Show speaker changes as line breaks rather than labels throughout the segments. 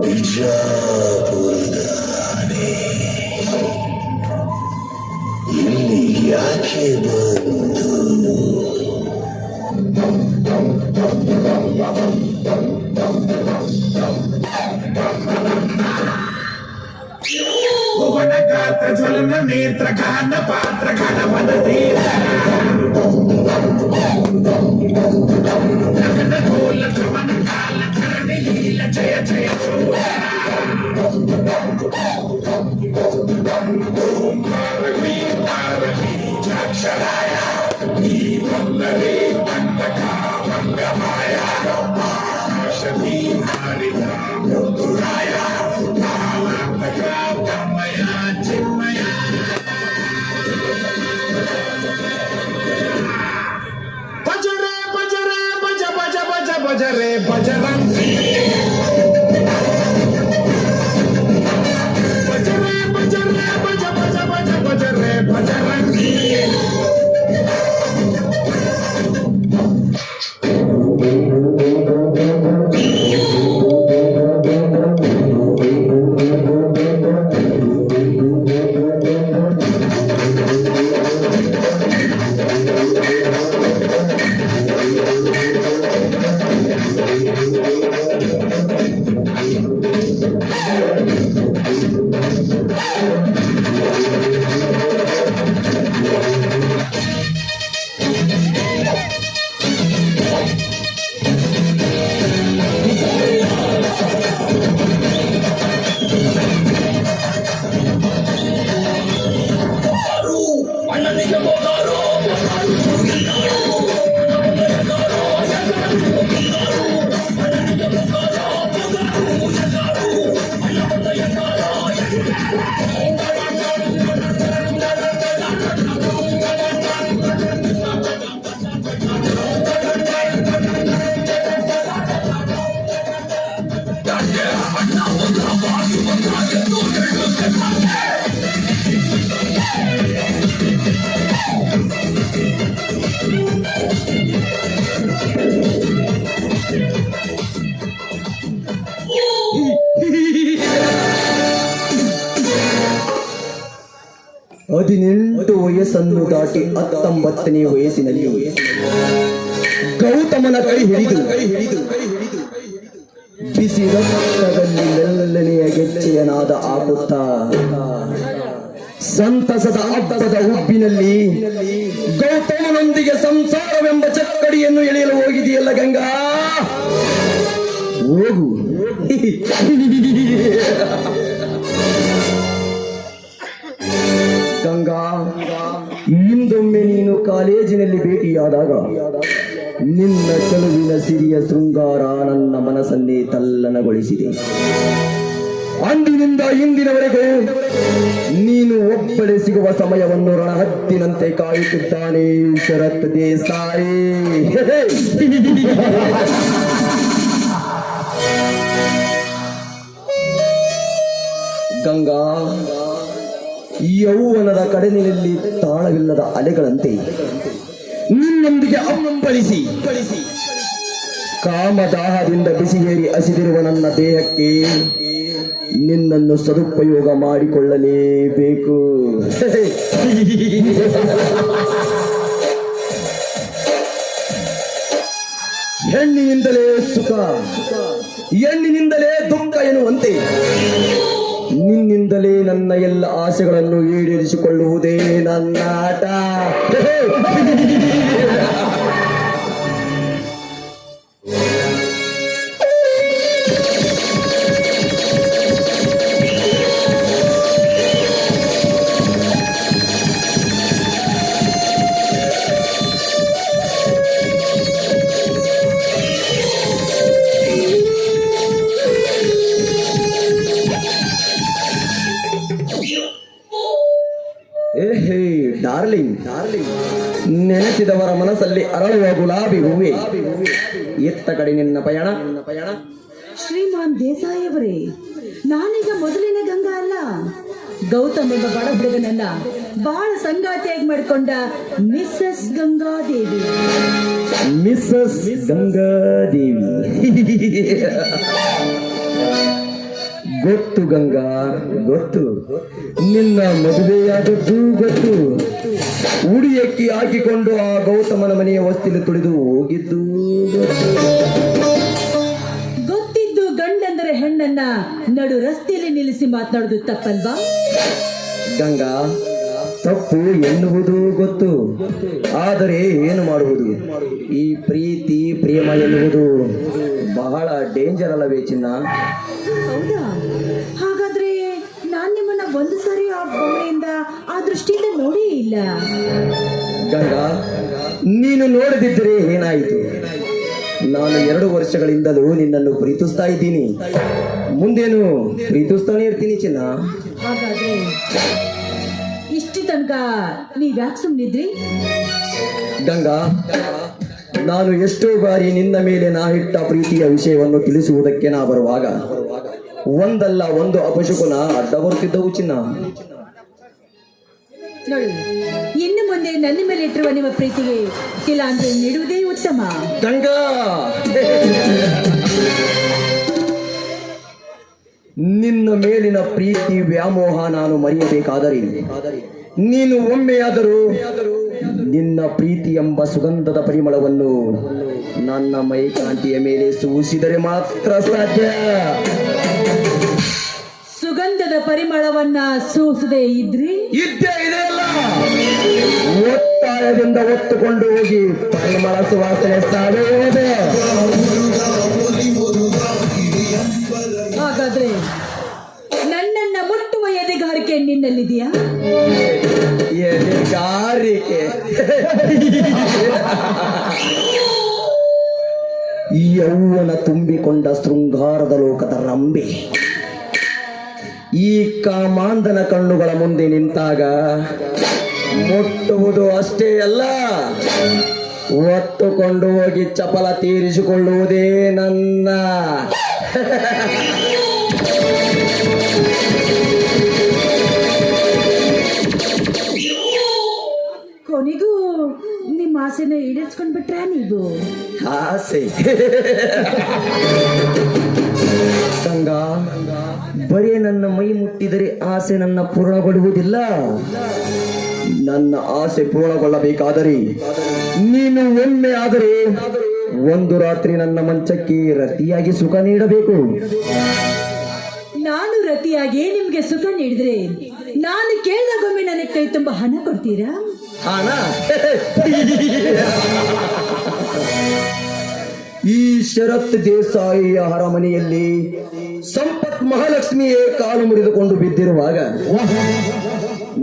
ಬಿಜಾಪುರದ ಆನೆ ಇಲ್ಲಿ ಯಾಕೆ ಬಂತು? ಭುವನಗಾತ್ರ ಜ್ವಲನ ನೇತ್ರ ಗಾನ ಪಾತ್ರ ಗಣವನ ಧೀರ ಗೋಲ ಧ್ರುವನ ಕಾಲ ಧರಣಿ ಲೀಲ ಜಯ ಜಯ ಶೂರ ಓಂ ಭಾರವಿ ಭಾರವಿ ಜಾಕ್ಷರಾಯ ಈ ವಂದರೇ ದಂಡಕ ಮಂಗಮಾಯ ಆಕಾಶವೀ ಹರಿತ ಮೃದುರಾಯ ಕಾಲಾಂತಕ ತಮ್ಮಯ ಚಿನ್ಮಯ ಭಜರೆ ಭಜರೆ ಭಜ ಭಜ ಭಜ ಭಜರೆ ಭಜರಂತಿ ಭಜರೆ ಭಜರೆ ಭಜ ಭಜ ಭಜ ಭಜರೆ ಭಜರಂತಿ
ಹದಿನೆಂಟು ವಯಸ್ಸನ್ನು ದಾಟಿ 19ನೇ ವಯಸ್ಸಿನಲ್ಲಿ ಗೌತಮನ ಕೈ ಹಿಡಿದು ಬಿಸಿ ರಕ್ತದಲ್ಲಿ ಮೆಲ್ಲನೆಯ ಗೆಜ್ಜೆಯನಾದ ಆಗುತ್ತಾ ಸಂತಸದ ಹಬ್ಬದ ಹುಬ್ಬಿನಲ್ಲಿ ಗೌತಮನೊಂದಿಗೆ ಸಂಸಾರವೆಂಬ ಚಕ್ಕಡಿಯನ್ನು ಎಳೆಯಲು ಹೋಗಿದೆಯಲ್ಲ ಗಂಗಾ, ಹೋಗು. ಗಂಗಾ, ಇಂದೊಮ್ಮೆ ನೀನು ಕಾಲೇಜಿನಲ್ಲಿ ಭೇಟಿಯಾದಾಗ ನಿನ್ನ ಚೆಲುವಿನ ಸಿರಿಯ ಶೃಂಗಾರ ನನ್ನ ಮನಸ್ಸನ್ನೇ ತಲ್ಲಣಗೊಳಿಸಿದೆ. ಅಂದಿನಿಂದ ಇಂದಿನವರೆಗೂ ನೀನು ಒಬ್ಬಳೆ ಸಿಗುವ ಸಮಯವನ್ನು ರಣಹದ್ದಿನಂತೆ ಕಾಯುತ್ತಿದ್ದಾನೆ ಶರತ್ ದೇಸಾಯಿ. ಗಂಗಾ, ಯೌವನದ ಕಡಲಿನಲ್ಲಿ ತಾಳವಿಲ್ಲದ ಅಲೆಗಳಂತೆ ನಿನ್ನೊಂದಿಗೆ ಅಂಬಳಿಸಿ ಕಾಮದಾಹದಿಂದ ಬಿಸಿಗೇರಿ ಹಸಿದಿರುವ ನನ್ನ ದೇಹಕ್ಕೆ ನಿನ್ನನ್ನು ಸದುಪಯೋಗ ಮಾಡಿಕೊಳ್ಳಲೇಬೇಕು. ಹೆಣ್ಣಿನಿಂದಲೇ ಸುಖ, ಹೆಣ್ಣಿನಿಂದಲೇ ದುಃಖ ಎನ್ನುವಂತೆ ನಿನ್ನಿಂದಲೇ ನನ್ನ ಎಲ್ಲ ಆಸೆಗಳನ್ನು ಈಡೇರಿಸಿಕೊಳ್ಳುವುದೇ ನನ್ನ ಆಟ. ಡಾರ್ಲಿಂಗ್, ನೆನೆಸಿದವರ ಮನಸ್ಸಲ್ಲಿ ಅರಳುವ ಗುಲಾಬಿ ಹೂವೆ, ಎತ್ತ ಕಡೆ ನಿನ್ನ ಪಯಣ.
ಶ್ರೀಮಾನ್ ದೇಸಾಯಿ ಅವರೇ, ನಾನೀಗ ಮೊದಲಿನ ಗಂಗಾ ಅಲ್ಲ, ಗೌತಮ್ ಎಂಬ ಬಡ ಹುಡುಗನನ್ನ ಬಹಳ ಸಂಗಾತಿಯಾಗಿ ಮಾಡಿಕೊಂಡ ಮಿಸ್ಸಸ್ ಗಂಗಾದೇವಿ.
ಮಿಸ್ಸಸ್ ಗಂಗಾದೇವಿ. ಗೊತ್ತು ಗಂಗಾ, ಗೊತ್ತು. ನಿನ್ನ ಮದುವೆಯಾದದ್ದು ಗೊತ್ತು. ಉಡಿಯಕ್ಕಿ ಹಾಕಿಕೊಂಡು ಆ ಗೌತಮನ ಮನೆಯ ವಸ್ತಿಲು ತುಳಿದು ಹೋಗಿದ್ದು ಗೊತ್ತು.
ಗೊತ್ತಿದ್ದು ಗಂಡಂದರೆ ಹೆಣ್ಣನ್ನ ನಡು ರಸ್ತೆಯಲ್ಲಿ ನಿಲ್ಲಿಸಿ ಮಾತನಾಡುದು ತಪ್ಪಲ್ವಾ?
ಗಂಗಾ, ತಪ್ಪು ಎನ್ನುವುದು ಗೊತ್ತು. ಆದರೆ ಏನು ಮಾಡುವುದು? ಈ ಪ್ರೀತಿ ಪ್ರೇಮ ಎನ್ನುವುದು ಬಹಳ ಡೇಂಜರ್ ಅಲ್ಲವೇ ಚಿನ್ನ?
ಹೌದಾ? ಹಾಗಾದ್ರೆ ನಾನ್ ನಿಮ್ಮನ್ನ ಒಂದು ಸಾರಿ ಆ ಕೋಣೆಯಿಂದ ಆ ದೃಷ್ಟಿಯಿಂದ ನೋಡೇ ಇಲ್ಲ.
ಗಂಗಾ, ನೀನು ನೋಡದಿದ್ದರೆ ಏನಾಯಿತು? ನಾನು 2 ವರ್ಷಗಳಿಂದಲೂ ನಿನ್ನನ್ನು ಪ್ರೀತಿಸ್ತಾ ಇದ್ದೀನಿ. ಮುಂದೇನು ಪ್ರೀತಿಸ್ತಾನೆ ಇರ್ತೀನಿ ಚಿನ್ನ.
ಹಾಗಾದ್ರೆ ಇಷ್ಟು ತನಕ ನೀವ್ಯಾಕೆ ಸುಮ್ಮನಿದ್ರಿ?
ಗಂಗಾ, ನಾನು ಎಷ್ಟೋ ಬಾರಿ ನಿನ್ನ ಮೇಲೆ ನಾ ಇಟ್ಟ ಪ್ರೀತಿಯ ವಿಷಯವನ್ನು ತಿಳಿಸುವುದಕ್ಕೆ ನಾ ಬರುವಾಗ ಒಂದಲ್ಲ ಒಂದು ಅಪಶಕುನ ಅಡ್ಡ ಬರುತ್ತಿದ್ದವು ಚಿನ್ನ.
ನೋಡಿ, ಇನ್ನು ಮುಂದೆ ನನ್ನ ಮೇಲೆ ಇಟ್ಟಿರುವ ನಿಮ್ಮ ಪ್ರೀತಿಗೆ ತಿಲಾಂಜಲಿ ನೀಡುವುದೇ ಉತ್ತಮ.
ಗಂಗಾ, ನಿನ್ನ ಮೇಲಿನ ಪ್ರೀತಿ ವ್ಯಾಮೋಹ ನಾನು ಮರೆಯಬೇಕಾದರೆ ನೀನು ಒಮ್ಮೆಯಾದರೂ ನಿನ್ನ ಪ್ರೀತಿ ಎಂಬ ಸುಗಂಧದ ಪರಿಮಳವನ್ನು ನನ್ನ ಮೈಕಾಂತಿಯ ಮೇಲೆ ಸೂಸಿದರೆ ಮಾತ್ರ ಸಾಧ್ಯ.
ಸುಗಂಧದ ಪರಿಮಳವನ್ನ ಸೂಸದೆ ಇದ್ರಿ
ಇದ್ದೇ ಇದೆಯಲ್ಲ, ಒತ್ತಾಯದಿಂದ ಒತ್ತುಕೊಂಡು ಹೋಗಿ ಪರಿಮಳ ಸುವಾಸನೆ ಸಾಗುವುದು.
ಹಾಗಾದ್ರೆ ನನ್ನನ್ನ ಮುಟ್ಟುವ ಎದೆಗಾರಿಕೆ ನಿನ್ನಲ್ಲಿದೆಯಾ?
ಎದೆಗಾರಿಕೆ? ಯೌವನ ತುಂಬಿಕೊಂಡ ಶೃಂಗಾರದ ಲೋಕದ ರಂಬೆ ಈ ಕಾಮಾಂಧನ ಕಣ್ಣುಗಳ ಮುಂದೆ ನಿಂತಾಗ ಮುಟ್ಟುವುದು ಅಷ್ಟೇ ಅಲ್ಲ, ಒತ್ತುಕೊಂಡು ಹೋಗಿ ಚಪಲ ತೀರಿಸಿಕೊಳ್ಳುವುದೇ ನನ್ನ.
ಕೊನೆಗೂ ನಿಮ್ಮ ಆಸೆನ ಈಡೇರಿಸ್ಕೊಂಡ್ ಬಿಟ್ರ ನೀವು?
ಆಸೆ? ಗಂಗಾ, ಬರೀ ನನ್ನ ಮೈ ಮುಟ್ಟಿದರೆ ಆಸೆ ನನ್ನ ಪೂರ್ಣಗೊಳ್ಳುವುದಿಲ್ಲ. ನನ್ನ ಆಸೆ ಪೂರ್ಣಗೊಳ್ಳಬೇಕಾದರೆ ನೀನು ಒಮ್ಮೆ ಆದರೆ ಒಂದು ರಾತ್ರಿ ನನ್ನ ಮಂಚಕ್ಕೆ ರತಿಯಾಗಿ ಸುಖ ನೀಡಬೇಕು.
ನಾನು ರತಿಯಾಗಿ ನಿಮ್ಗೆ ಸುಖ ನೀಡಿದ್ರೆ ನಾನು ಕೇಳಿದಾಗೊಮ್ಮೆ ನನಗೆ ಕೈ ತುಂಬ ಹಣ ಕೊಡ್ತೀರಾ?
ಹಣ? ಈ ಶರತ್ ದೇಸಾಯಿಯ ಅರಮನೆಯಲ್ಲಿ ಸಂಪತ್ ಮಹಾಲಕ್ಷ್ಮಿಯೇ ಕಾಲು ಮುರಿದುಕೊಂಡು ಬಿದ್ದಿರುವಾಗ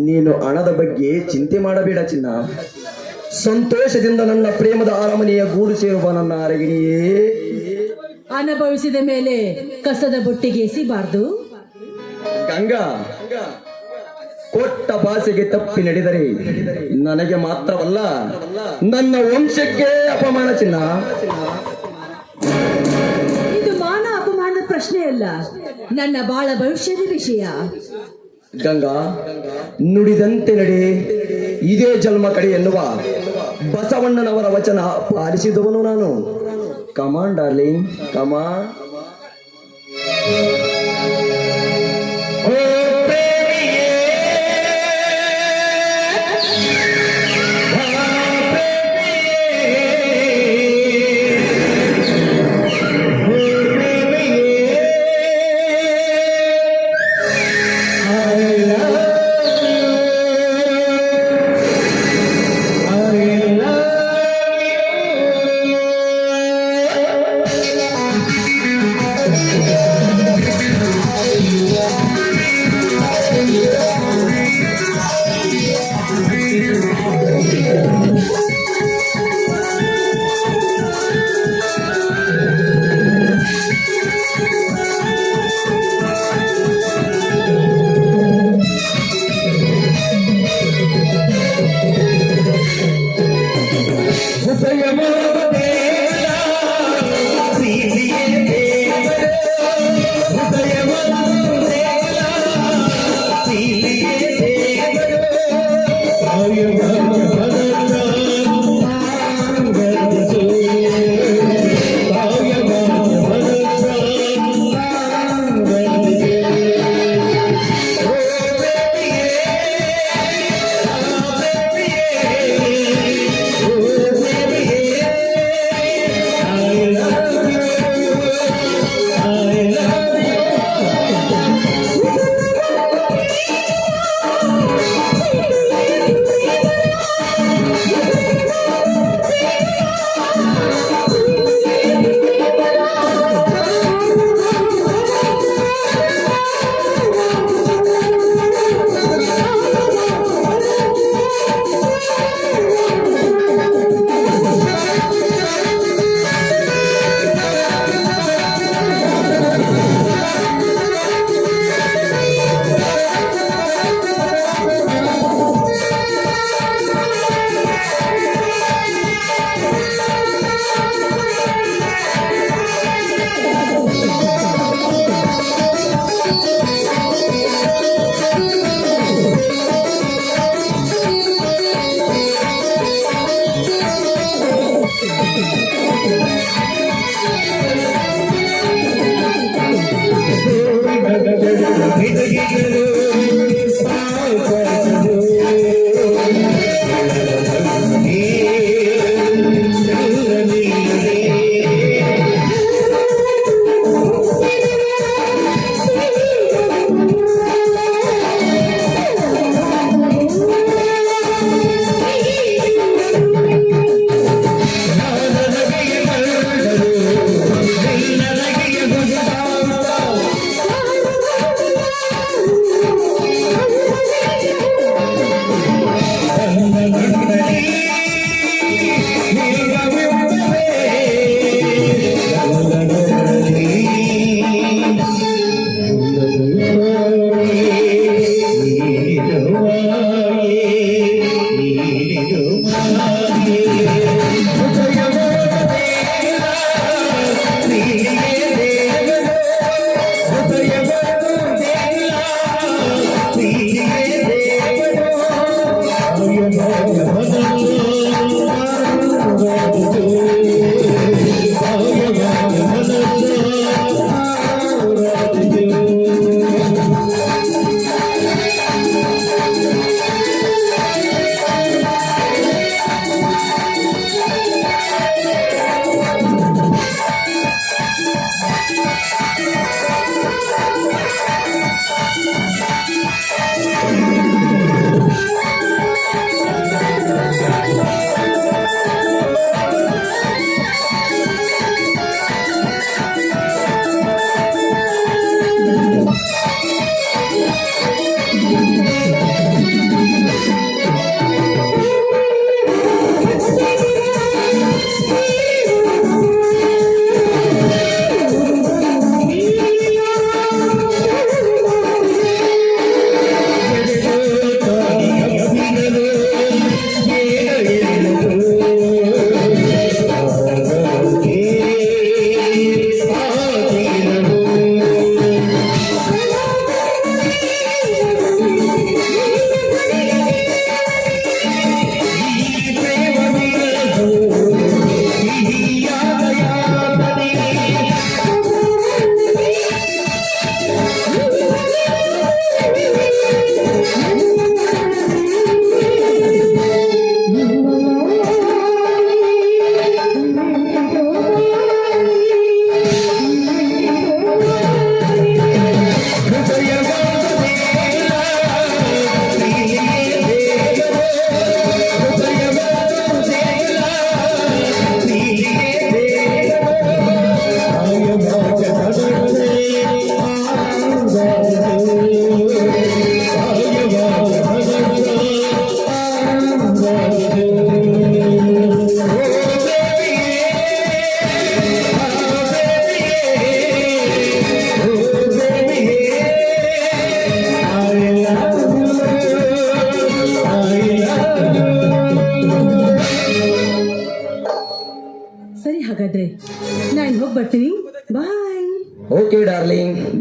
ನೀನು ಹಣದ ಬಗ್ಗೆ ಚಿಂತೆ ಮಾಡಬೇಡ ಚಿನ್ನ. ಸಂತೋಷದಿಂದ ನನ್ನ ಪ್ರೇಮದ ಅರಮನೆಯ ಗೂಡು ಸೇರುವ ನನ್ನ ಅರಗಿಣಿಯೇ.
ಅನುಭವಿಸಿದ ಮೇಲೆ ಕಸದ ಬುಟ್ಟಿಗೆ ಎಸಿಬಾರ್ದು.
ಗಂಗಾ, ಕೊಟ್ಟ ಭಾಷೆಗೆ ತಪ್ಪಿ ನಡೆದರೆ ನನಗೆ ಮಾತ್ರವಲ್ಲ ನನ್ನ ವಂಶಕ್ಕೆ ಅಪಮಾನ ಚಿನ್ನ.
ಇದು ಮಾನ ಅಪಮಾನದ ಪ್ರಶ್ನೆ ಅಲ್ಲ, ನನ್ನ ಬಾಳ ಭವಿಷ್ಯದ ವಿಷಯ.
ಗಂಗಾ, ನುಡಿದಂತೆ ನಡೆ, ಇದೇ ಜನ್ಮ ಕಡೆ ಎನ್ನುವ ಬಸವಣ್ಣನವರ ವಚನ ಪಾಲಿಸಿದವನು ನಾನು. ಕಮಾನ್ ಡಾರ್ಲಿಂಗ್, ಕಮಾನ್.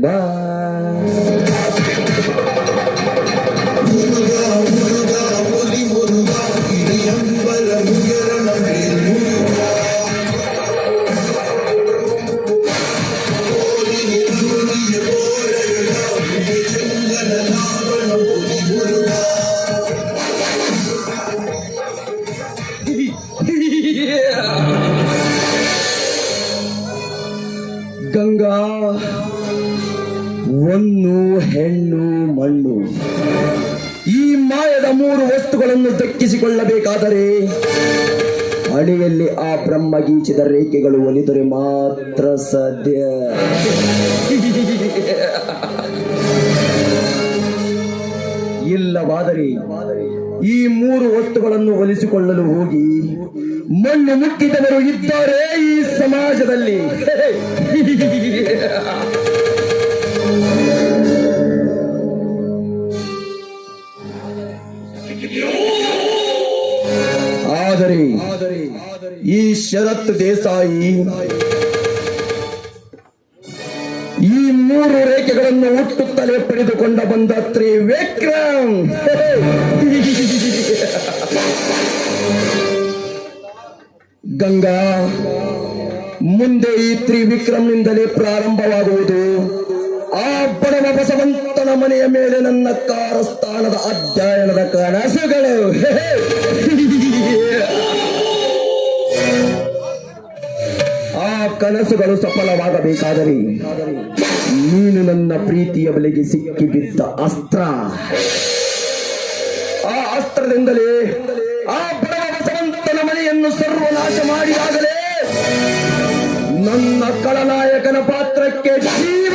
ಬಾಯ್. ಗಂಗಾ ಒಂದು ಹೆಣ್ಣು ಮಣ್ಣು ಈ ಮಾಯದ ಮೂರು ವಸ್ತುಗಳನ್ನು ದಕ್ಕಿಸಿಕೊಳ್ಳಬೇಕಾದರೆ ಅಡಿಯಲ್ಲಿ ಆ ಬ್ರಹ್ಮ ಗೀಚಿದ ರೇಖೆಗಳು ಒಲಿದರೆ ಮಾತ್ರ ಸಾಧ್ಯ. ಇಲ್ಲವಾದರೆ ಈ ಮೂರು ವಸ್ತುಗಳನ್ನು ಒಲಿಸಿಕೊಳ್ಳಲು ಹೋಗಿ ಮಣ್ಣು ಮುಟ್ಟಿದವರು ಇದ್ದಾರೆ ಈ ಸಮಾಜದಲ್ಲಿ. ಆದರೆ ಈ ಶರತ್ ದೇಸಾಯಿ ಈ ಮೂರು ರೇಖೆಗಳನ್ನು ಹುಟ್ಟುತ್ತಲೇ ಪಡೆದುಕೊಂಡ ಬಂದ ತ್ರಿವಿಕ್ರಮ್. ಗಂಗಾ, ಮುಂದೆ ಈ ತ್ರಿವಿಕ್ರಮ್ನಿಂದಲೇ ಪ್ರಾರಂಭವಾಗುವುದು ಆ ಬಡವ ಬಸವಂತನ ಮನೆಯ ಮೇಲೆ ನನ್ನ ಕಾರಸ್ಥಾನದ ಅಧ್ಯಯನದ ಕನಸುಗಳು. ಆ ಕನಸುಗಳು ಸಫಲವಾಗಬೇಕಾದರೆ ನೀನು ನನ್ನ ಪ್ರೀತಿಯ ಬಲೆಗೆ ಸಿಕ್ಕಿಬಿದ್ದ ಅಸ್ತ್ರ. ಆ ಅಸ್ತ್ರದಿಂದಲೇ ಆ ಬಡವ ಬಸವಂತನ ಮನೆಯನ್ನು ಸರ್ವನಾಶ ಮಾಡಿದಾಗಲೇ ನನ್ನ ಖಳನಾಯಕನ ಪಾತ್ರಕ್ಕೆ ಜೀವ